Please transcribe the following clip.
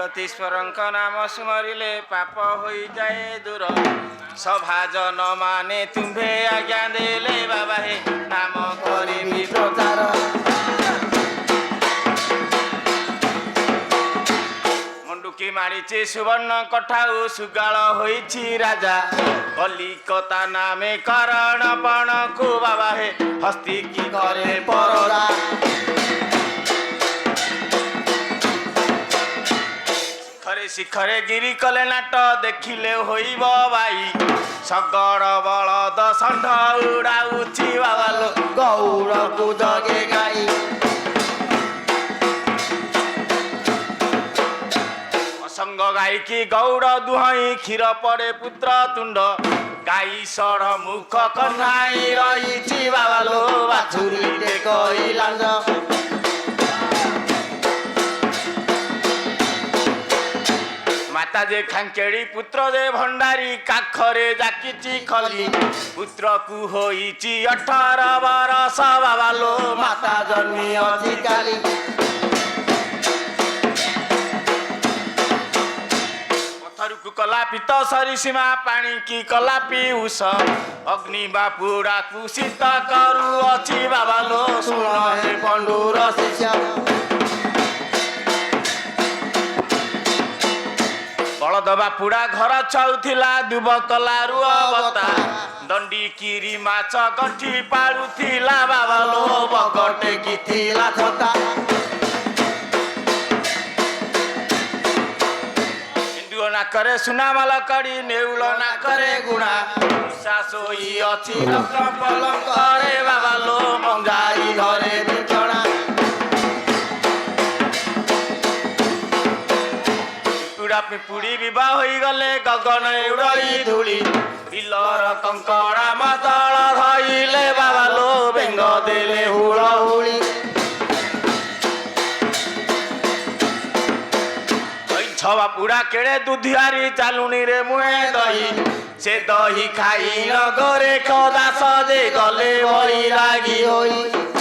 ଜ୍ୟୋତିଷ୍ପରଙ୍କ ନାମ ସୁମରିଲେ ପାପ ହୋଇଯାଏ ଦୂର ସଭା ଜନ ମାନେ ତୁମ୍ଭେ ଆଜ୍ଞା ଦେଲେ ବାବା ହେ ନାମ କରିବି ପ୍ରଚାର ମୁଣ୍ଡୁକି ମାରିଛି ସୁବର୍ଣ୍ଣ କଠାଉ ସୁଗାଳ ହୋଇଛି ରାଜା କଲିକତା ନାମେ କରଣ ପଣକୁ ବାବା ହେ ହସ୍ତି କି କରେ ପରଦା ଶିଖରେ ଗିରି କଲେ ନାଟ ଦେଖିଲେ ହୋଇବ ବାଇ ଶଗଡ଼ ବଳଦ ଷଣ୍ଢ ଉଡ଼ାଉଛି ବାବାଲୋ ଗୌରକୁ ଜଗେ ଗାଈ ଅସଙ୍ଗ ଗାଈକି ଗୌଡ଼ ଦୁହାଇ କ୍ଷୀର ପଡ଼େ ପୁତ୍ର ତୁଣ୍ଡ ଗାଈ ଷଢ଼ ମୁଖ କହ୍ନାଇ ରହିଛି ବାବାଲୋ ବାଛୁରୀଟେ କହିଲା ମାତା ଯେ ଖାଙ୍କେଡ଼ି ପୁତ୍ର ଯେ ଭଣ୍ଡାରୀ କାଖରେ ଜାକିଛି ଖଲି ପୁତ୍ରକୁ ହୋଇଛି 18 ବରଷ ବାବାଲୋ ମାତା ଜନ୍ମି ଅଛି କାଲି ପଥରକୁ କଲା ପିତ ସରିସୀମା ପାଣିକି କଲା ପିଉଷ ଅଗ୍ନି ବାପୁଡ଼ାକୁ ଶୀତ କରୁଅଛି ବାବାଲୋ ଶୁଣ ହେ ପଣ୍ଡୁର ଶିଷ୍ୟ ବଳଦ ବାପୁଡ଼ା ଘର ଛାଉଥିଲା ଦୁବ କଲାରୁ ଅବତା ଦଣ୍ଡି କିରି ମାଛ ଗଣ୍ଠି ପାଳୁଥିଲା ବାବାଲୋ ବଗଟେ କି ଥିଲା ଛତା ଇନ୍ଦୁଅ ନାକରେ ସୁନାମାଲ କଡ଼ି ନେଉଳ ନାକରେ ଗୁଣା ଉଷା ଶୋଇ ଅଛି ପଲଙ୍କରେ ବାବାଲୋ ମଙ୍ଗାଇ ଘରେ ବିଛଣା ପିପୁଡ଼ି ବିବାହ ହୋଇଗଲେ ଗଗନ ଉଡ଼ଇ ଧୂଳି ବିଲର କଙ୍କଡ଼ା ମାଦଳ ଧଇଲେ ବାବାଲୋ ବେଙ୍ଗ ଦେଲେ ହୁଳ ହୁଳି ଛବାପୁଡ଼ା କେଡ଼େ ଦୁଧିଆରି ଚାଲୁଣିରେ ମୁହେଁ ଦହି ସେ ଦହି ଖାଇ ନଗରେ ଦାସ ଯେ ଗଲେ ଭଳି ଲାଗି ହୋଇ